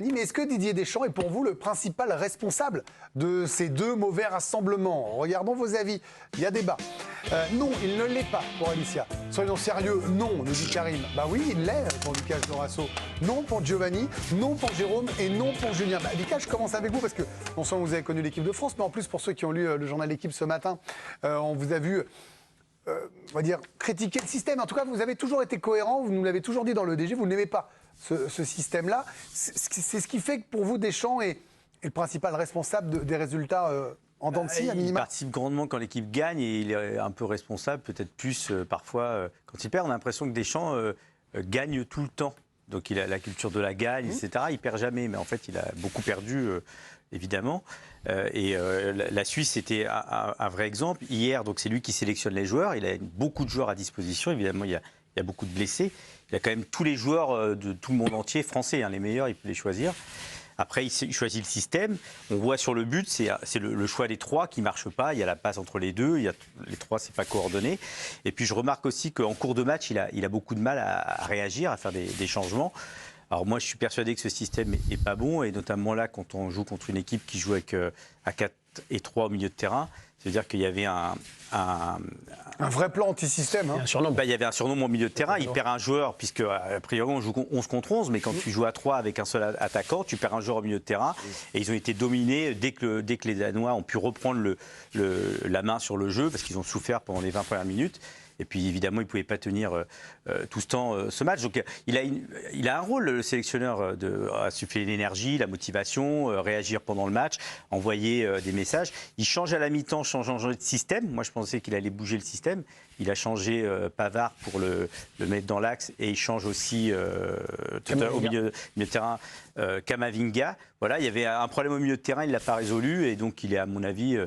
Oui, mais est-ce que Didier Deschamps est pour vous le principal responsable de ces deux mauvais rassemblements? Regardons vos avis, il y a débat. Non, il ne l'est pas pour Alicia. Soyons sérieux, non, nous dit Karim. Bah oui, il l'est pour Vicach Dorasso. Non pour Giovanni, non pour Jérôme et non pour Julien. Bah, Vicach, je commence avec vous parce que non seulement vous avez connu l'équipe de France, mais en plus pour ceux qui ont lu le journal L'équipe ce matin, on vous a vu... on va dire, critiquer le système. En tout cas, vous avez toujours été cohérent, vous nous l'avez toujours dit dans le DG, vous n'aimez pas ce système-là. C'est ce qui fait que pour vous, Deschamps est le principal responsable des résultats en dents de scie, à minima. Il participe grandement quand l'équipe gagne et il est un peu responsable, peut-être plus parfois quand il perd. On a l'impression que Deschamps gagne tout le temps. Donc il a la culture de la gagne, etc. Il perd jamais, mais en fait, il a beaucoup perdu. Évidemment. La Suisse était un vrai exemple. Hier, donc c'est lui qui sélectionne les joueurs. Il a beaucoup de joueurs à disposition. Évidemment, il y a beaucoup de blessés. Il a quand même tous les joueurs de tout le monde entier, français, les meilleurs, il peut les choisir. Après, il choisit le système. On voit sur le but, c'est le choix des trois qui ne marche pas. Il y a la passe entre les deux. Les trois, ce n'est pas coordonné. Et puis, je remarque aussi qu'en cours de match, il a beaucoup de mal à réagir, à faire des changements. Alors moi, je suis persuadé que ce système n'est pas bon, et notamment là, quand on joue contre une équipe qui joue avec à 4 et 3 au milieu de terrain, c'est-à-dire qu'il y avait un vrai plan anti-système. Hein. Il y avait un surnom au milieu de terrain. Il perd un joueur, puisque a priori on joue 11 contre 11, mais quand tu joues à 3 avec un seul attaquant, tu perds un joueur au milieu de terrain. Et ils ont été dominés dès que les Danois ont pu reprendre la main sur le jeu, parce qu'ils ont souffert pendant les 20 premières minutes. Et puis évidemment, il ne pouvait pas tenir tout ce temps ce match. Donc il a un rôle, le sélectionneur, à suffler l'énergie, la motivation, réagir pendant le match, envoyer des messages. Il change à la mi-temps, changeant de système. Moi, je pensais qu'il allait bouger le système. Il a changé Pavard pour le mettre dans l'axe, et il change aussi au milieu de terrain Camavinga. Voilà, il y avait un problème au milieu de terrain, il ne l'a pas résolu, et donc il est, à mon avis,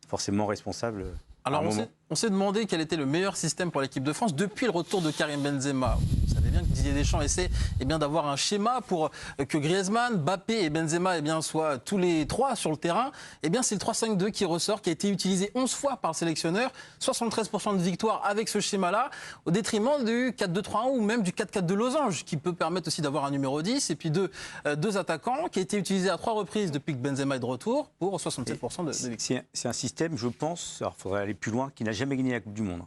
forcément responsable. Alors on s'est demandé quel était le meilleur système pour l'équipe de France depuis le retour de Karim Benzema. Vous savez bien que Didier Deschamps essaie d'avoir un schéma pour que Griezmann, Mbappé et Benzema soient tous les trois sur le terrain. C'est le 3-5-2 qui ressort, qui a été utilisé 11 fois par le sélectionneur, 73% de victoire avec ce schéma-là, au détriment du 4-2-3-1 ou même du 4-4 de losange, qui peut permettre aussi d'avoir un numéro 10 et puis deux attaquants, qui a été utilisé à 3 reprises depuis que Benzema est de retour pour 67% de victoire. C'est un système, je pense, alors il faudrait aller plus loin, qui n'a jamais gagné la Coupe du Monde.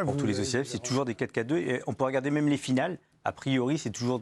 Pour tous les OCF, c'est toujours des 4-4-2. Et on peut regarder même les finales. A priori, c'est toujours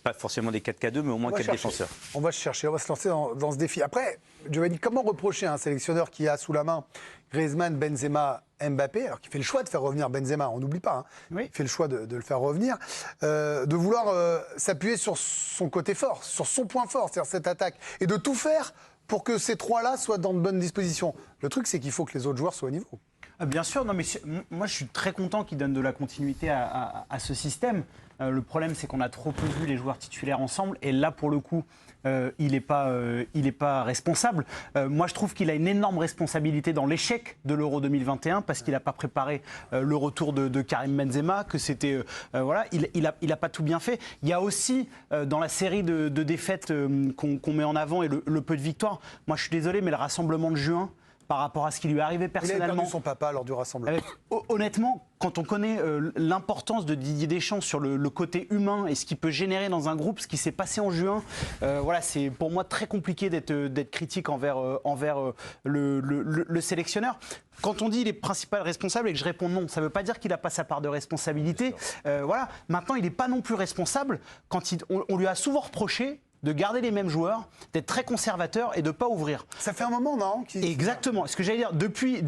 pas forcément des 4-4-2, mais au moins 4 défenseurs. On va chercher, on va se lancer dans ce défi. Après, Giovanni, comment reprocher à un sélectionneur qui a sous la main Griezmann, Benzema, Mbappé, alors qu'il fait le choix de faire revenir Benzema, on n'oublie pas, il fait le choix de le faire revenir, de vouloir s'appuyer sur son côté fort, sur son point fort, c'est-à-dire cette attaque, et de tout faire pour que ces trois-là soient dans de bonnes dispositions. Le truc, c'est qu'il faut que les autres joueurs soient au niveau. Bien sûr, non, mais moi je suis très content qu'il donne de la continuité à ce système. Le problème, c'est qu'on a trop peu vu les joueurs titulaires ensemble, et là, pour le coup, il n'est pas responsable. Moi, je trouve qu'il a une énorme responsabilité dans l'échec de l'Euro 2021, parce qu'il n'a pas préparé le retour de Karim Benzema, que c'était... il n'a pas tout bien fait. Il y a aussi, dans la série de défaites qu'on met en avant, et le peu de victoires, moi je suis désolé, mais le rassemblement de juin, par rapport à ce qui lui est arrivé personnellement. Il a perdu son papa lors du rassemblement. Honnêtement, quand on connaît l'importance de Didier Deschamps sur le côté humain et ce qu'il peut générer dans un groupe, ce qui s'est passé en juin, c'est pour moi très compliqué d'être critique envers le sélectionneur. Quand on dit il est principal responsable et que je réponds non, ça ne veut pas dire qu'il n'a pas sa part de responsabilité. Maintenant, il n'est pas non plus responsable quand on lui a souvent reproché de garder les mêmes joueurs, d'être très conservateur et de ne pas ouvrir. Ça fait un moment, non Exactement. Ce que j'allais dire, depuis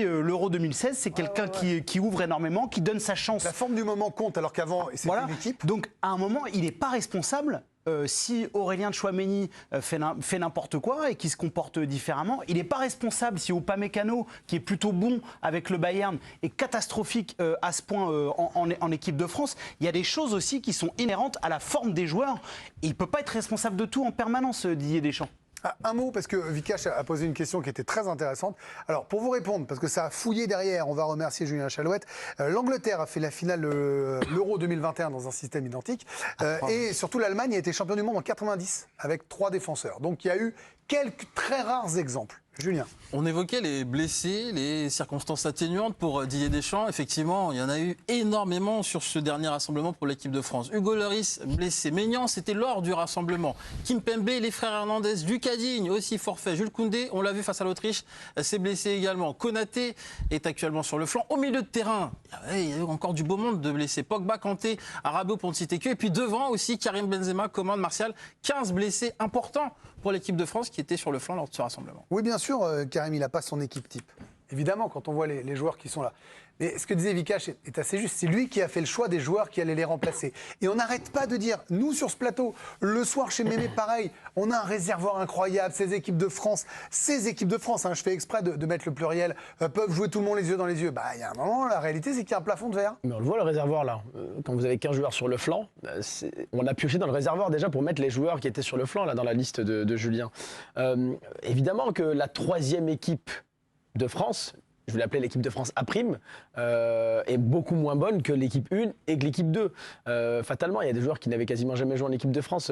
l'Euro 2016, c'est quelqu'un qui ouvre énormément, qui donne sa chance. La forme du moment compte, alors qu'avant, c'était l'équipe. Donc, à un moment, il n'est pas responsable. Si Aurélien Tchouaméni fait n'importe quoi et qui se comporte différemment, il n'est pas responsable si Upamecano, qui est plutôt bon avec le Bayern, est catastrophique à ce point en équipe de France. Il y a des choses aussi qui sont inhérentes à la forme des joueurs, et il ne peut pas être responsable de tout en permanence, Didier Deschamps. Un mot, parce que Vicach a posé une question qui était très intéressante. Alors, pour vous répondre, parce que ça a fouillé derrière, on va remercier Julien Chalouette. L'Angleterre a fait la finale l'Euro 2021 dans un système identique. Et surtout, l'Allemagne a été champion du monde en 90 avec 3 défenseurs. Donc, il y a eu quelques très rares exemples. Julien. On évoquait les blessés, les circonstances atténuantes pour Didier Deschamps. Effectivement, il y en a eu énormément sur ce dernier rassemblement pour l'équipe de France. Hugo Lloris blessé. Maignan, c'était lors du rassemblement. Kimpembe, les frères Hernandez, Lucas Digne aussi forfait. Jules Koundé, on l'a vu face à l'Autriche, s'est blessé également. Konaté est actuellement sur le flanc. Au milieu de terrain, il y a eu encore du beau monde de blessés. Pogba, Kanté, Rabiot, pour ne citer que. Et puis devant aussi, Karim Benzema, Coman, Martial. 15 blessés importants pour l'équipe de France qui était sur le flanc lors de ce rassemblement. Oui, bien sûr, Karim, il n'a pas son équipe type. Évidemment, quand on voit les joueurs qui sont là. Mais ce que disait Vikash est assez juste. C'est lui qui a fait le choix des joueurs qui allaient les remplacer. Et on n'arrête pas de dire, nous sur ce plateau, le soir chez Mémé, pareil, on a un réservoir incroyable. Ces équipes de France, je fais exprès de mettre le pluriel, peuvent jouer tout le monde les yeux dans les yeux. Bah, il y a un moment, la réalité, c'est qu'il y a un plafond de verre. Mais on le voit, le réservoir, là. Quand vous avez 15 joueurs sur le flanc, on a pioché dans le réservoir déjà pour mettre les joueurs qui étaient sur le flanc, là, dans la liste de Julien. Évidemment que la troisième équipe de France, je vais l'appeler l'équipe de France A', est beaucoup moins bonne que l'équipe 1 et que l'équipe 2. Fatalement, il y a des joueurs qui n'avaient quasiment jamais joué en équipe de France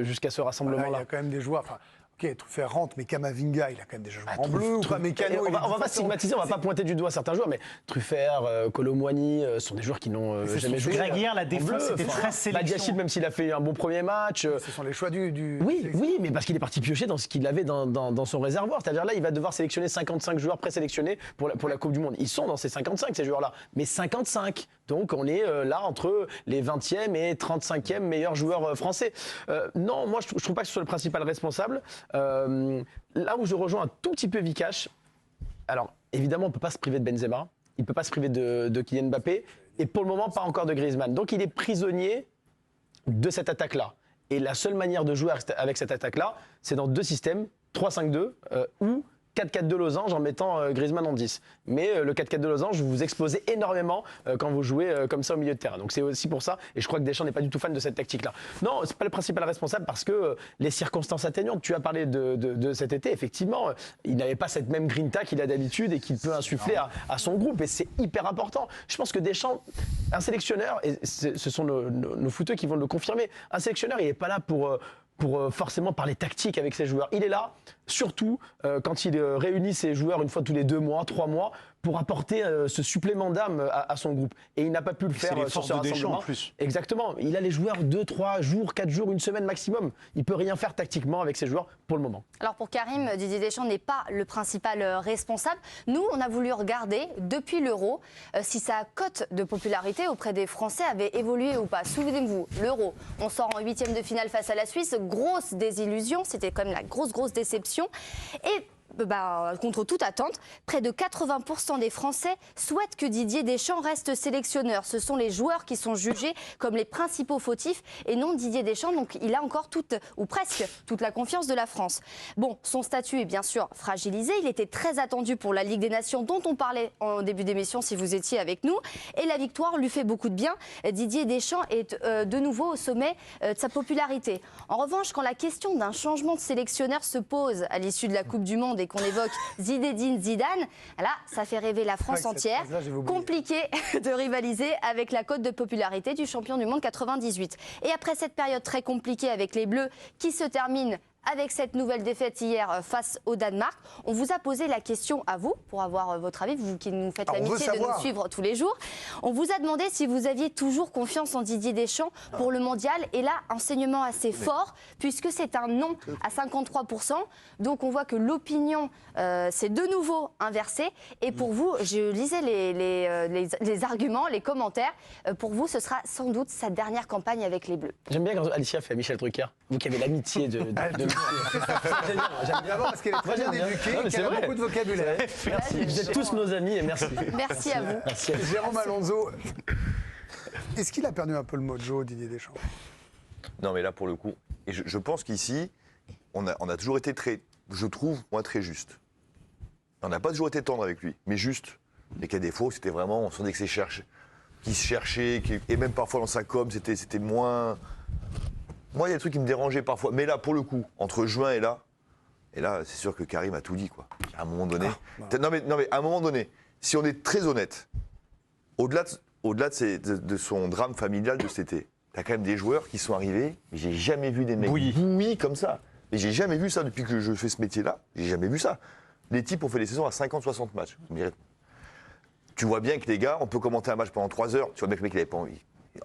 jusqu'à ce rassemblement-là. Il y a quand même des joueurs... Ok, Truffert rentre, mais Kamavinga, il a quand même déjà joué en bleu. Ou pas Mécano, on va pas stigmatiser, on va pas pointer du doigt certains joueurs, mais Truffert, Kolo Muani sont des joueurs qui n'ont jamais joué. Greg hier, la défense était très sélective. Badiachil, même s'il a fait un bon premier match. Ce sont les choix du... Oui, mais parce qu'il est parti piocher dans ce qu'il avait dans son réservoir. C'est-à-dire là, il va devoir sélectionner 55 joueurs présélectionnés pour la Coupe du Monde. Ils sont dans ces 55, ces joueurs-là. Mais 55. Donc on est là entre les 20e et 35e meilleurs joueurs français. Non, moi je trouve pas que ce soit le principal responsable. Là où je rejoins un tout petit peu Vikash, alors évidemment on ne peut pas se priver de Benzema, il ne peut pas se priver de Kylian Mbappé, et pour le moment pas encore de Griezmann. Donc il est prisonnier de cette attaque-là. Et la seule manière de jouer avec cette attaque-là, c'est dans deux systèmes, 3-5-2 ou 4-4-2 losange en mettant Griezmann en 10. Mais le 4-4-2 losange, vous explosez énormément quand vous jouez comme ça au milieu de terrain. Donc c'est aussi pour ça, et je crois que Deschamps n'est pas du tout fan de cette tactique-là. Non, c'est pas le principal responsable parce que les circonstances atteignantes, tu as parlé de cet été, effectivement, il n'avait pas cette même grinta qu'il a d'habitude et qu'il peut insuffler à son groupe, et c'est hyper important. Je pense que Deschamps, un sélectionneur, et ce sont nos footeux qui vont le confirmer, un sélectionneur, il n'est pas là pour forcément parler tactique avec ses joueurs. Il est là, surtout quand il réunit ses joueurs une fois tous les 2 mois, 3 mois, pour apporter ce supplément d'âme à son groupe. Et il n'a pas pu le faire sur ce rassemblement. En plus. Exactement. Il a les joueurs 2, 3 jours, 4 jours, une semaine maximum. Il ne peut rien faire tactiquement avec ses joueurs pour le moment. Alors pour Karim, Didier Deschamps n'est pas le principal responsable. Nous, on a voulu regarder, depuis l'Euro, si sa cote de popularité auprès des Français avait évolué ou pas. Souvenez-vous, l'Euro, on sort en 8e de finale face à la Suisse. Grosse désillusion, c'était quand même la grosse déception. Et contre toute attente, près de 80% des Français souhaitent que Didier Deschamps reste sélectionneur. Ce sont les joueurs qui sont jugés comme les principaux fautifs et non Didier Deschamps. Donc il a encore ou presque toute la confiance de la France. Bon, son statut est bien sûr fragilisé. Il était très attendu pour la Ligue des Nations dont on parlait en début d'émission si vous étiez avec nous. Et la victoire lui fait beaucoup de bien. Didier Deschamps est de nouveau au sommet de sa popularité. En revanche, quand la question d'un changement de sélectionneur se pose à l'issue de la Coupe du Monde et qu'on évoque Zinedine Zidane, là, ça fait rêver la France entière. Compliqué de rivaliser avec la cote de popularité du champion du monde 98. Et après cette période très compliquée avec les Bleus qui se termine avec cette nouvelle défaite hier face au Danemark, on vous a posé la question à vous, pour avoir votre avis, vous qui nous faites l'amitié de nous suivre tous les jours. On vous a demandé si vous aviez toujours confiance en Didier Deschamps pour le mondial. Et là, enseignement assez fort, puisque c'est un non à 53%. Donc on voit que l'opinion s'est de nouveau inversée. Et pour vous, je lisais les arguments, les commentaires. Pour vous, ce sera sans doute sa dernière campagne avec les Bleus. J'aime bien quand Alicia fait Michel Drucker. Vous qui avez l'amitié de J'aime bien parce qu'elle est très bien éduquée, qu'elle a beaucoup de vocabulaire. Merci. Vous êtes tous nos amis et merci. Merci à vous. Merci. Jérôme Alonso, est-ce qu'il a perdu un peu le mojo, Didier Deschamps? Non, mais là, pour le coup, et je pense qu'ici, on a toujours été très, je trouve, moi, très juste. On n'a pas toujours été tendre avec lui, mais juste. Et qu'à défaut, c'était vraiment, on sentait que c'est qu'il se cherchait, et même parfois dans sa com, c'était moins... Moi, il y a des trucs qui me dérangeaient parfois. Mais là, pour le coup, entre juin et là, c'est sûr que Karim a tout dit, quoi. À un moment donné. Non, mais à un moment donné, si on est très honnête, au-delà de son drame familial de cet été, t'as quand même des joueurs qui sont arrivés, mais j'ai jamais vu des mecs bouillis comme ça. Et j'ai jamais vu ça depuis que je fais ce métier-là. J'ai jamais vu ça. Les types ont fait des saisons à 50-60 matchs. Tu vois bien que les gars, on peut commenter un match pendant 3 heures. Tu vois bien que le mec, il n'avait pas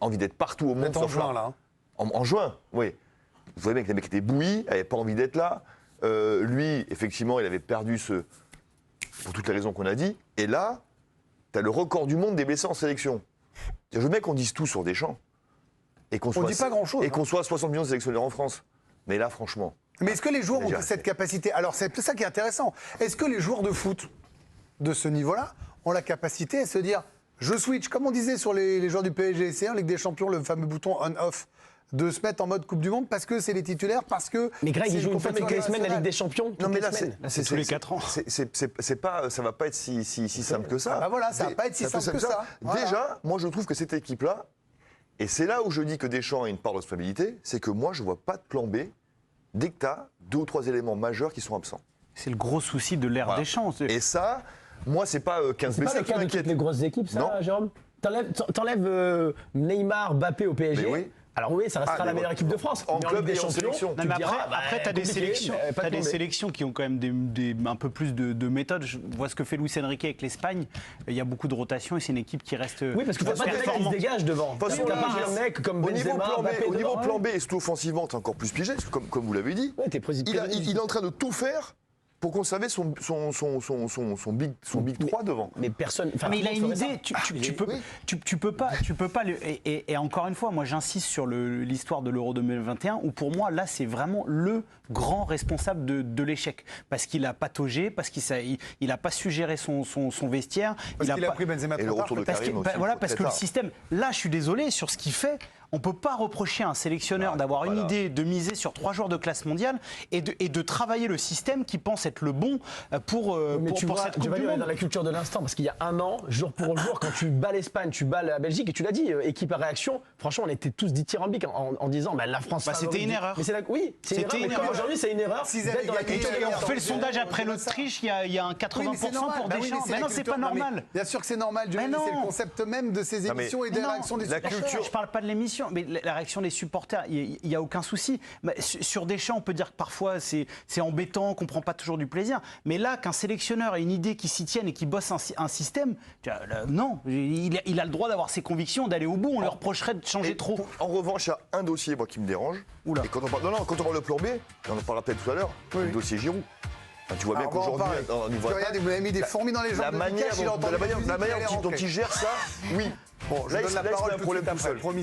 envie d'être partout au monde. en juin, là. En juin, oui. Vous voyez bien que les mecs étaient bouillis, n'avaient pas envie d'être là. Lui, effectivement, il avait perdu pour toutes les raisons qu'on a dit. Et là, tu as le record du monde des blessés en sélection. Je veux bien qu'on dise tout sur Deschamps. Et qu'on dit pas grand-chose. Et qu'on soit 60 millions de sélectionneurs en France. Mais là, franchement. Mais est-ce que les joueurs ont Déjà, cette capacité? Alors, c'est ça qui est intéressant. Est-ce que les joueurs de foot de ce niveau-là ont la capacité à se dire je switch, comme on disait sur les joueurs du PSG, c'est en Ligue des Champions, le fameux bouton on-off, de se mettre en mode Coupe du Monde parce que c'est les titulaires, parce que. Mais Greg, c'est il joue une fois toutes les compétition semaines la Ligue des internationale. Champions. Non, mais toutes là, les semaines. c'est tous les 4 ans. C'est pas, ça va pas être si simple que ça. Ah bah voilà, ça va pas être si simple que ça. Voilà. Déjà, moi, je trouve que cette équipe-là, et c'est là où je dis que Deschamps a une part de responsabilité, c'est que moi, je vois pas de plan B dès que tu as 2 ou 3 éléments majeurs qui sont absents. C'est le gros souci de l'ère Voilà. Deschamps. Et ça, moi, c'est pas 15 C'est pas blessés le qui cas de toutes m'inquiètent. les grosses équipes, ça, Non. Jérôme? T'enlèves Neymar, Mbappé au PSG. Mais oui. Alors oui, ça restera Ah, la mais meilleure équipe de France. en Mais en club Ligue des et en Champions, sélection. tu Non, te mais diras, après tu as des compliqué, sélections, mais pas de plan B. sélections qui ont quand même un peu plus de méthodes. Je vois ce que fait Luis Enrique avec l'Espagne. Il y a beaucoup de rotation et c'est une équipe qui reste Oui, parce que t'as pas des mecs qui se performante. dégagent devant. Parce T'as que- pas un mec comme Au niveau Benzema, plan B, Mbappé au niveau devant. plan B, et surtout offensivement, t'es encore plus piégé, parce que comme vous l'avez dit, Ouais, t'es il est en train de tout faire pour conserver son big 3 devant. Mais personne. enfin, Mais il a tout le une monde ferait idée. ça. Tu peux pas et encore une fois, moi j'insiste sur l'histoire de l'Euro 2021 où pour moi là c'est vraiment le grand responsable de l'échec parce qu'il a pataugé, parce qu'il a pas su gérer son vestiaire. Parce qu'il a pas- pris Benzema Et le trop tard. retour de Parce que, Karim aussi. voilà, parce très que le tard. système, là je suis désolé sur ce qu'il fait, on peut pas reprocher à un sélectionneur d'avoir une voilà. idée, de miser sur 3 joueurs de classe mondiale et de travailler le système qui pense être le bon pour Mais tu vois, cette tu Coupe vas du dire Monde. dans la culture de l'instant, parce qu'il y a un an, jour pour jour, quand tu bats l'Espagne, tu bats la Belgique, et tu l'as dit, équipe à réaction, franchement, on était tous dithyrambiques en disant, bah, la France. Bah, c'était favorite une du- erreur. Mais oui, c'est une C'était erreur. une Mais comme erreur. aujourd'hui, c'est une erreur. S'ils d'être avaient dans la gagné, culture de et On l'instant. fait le sondage après on l'Autriche, il y a un Oui, mais 80% c'est normal. pour Bah oui, Deschamps. mais Mais non, la c'est culture- pas non, mais normal. Bien sûr que c'est normal, Giovanni, Mais c'est le non. concept même de ces Non, mais- émissions et des Mais non, réactions des la supporters. culture- Je parle pas de l'émission, mais la réaction des supporters, il n'y a aucun souci. Mais sur Deschamps, on peut dire que parfois c'est embêtant, qu'on prend pas toujours du plaisir. Mais là, qu'un sélectionneur ait une idée qui s'y tienne et qui bosse un système, non, il a le droit d'avoir ses convictions, d'aller au bout. On leur reprocherait de changer Et trop. En revanche, il y a un dossier moi, qui me dérange. Oula. Et quand on parle de plan B, et on en parlera peut-être tout à l'heure, le dossier Giroud. Enfin, tu vois bien Alors, on va en qu'aujourd'hui, parler. au niveau Parce que regardez, vous avez mis des fourmis dans les jambes la de manière Vikash, il a dont entendu la musique, il dont est il rentré. gère ça, oui. Bon, je Là, donne il la se laisse parole un tout de problème suite tout après. seul. Promis.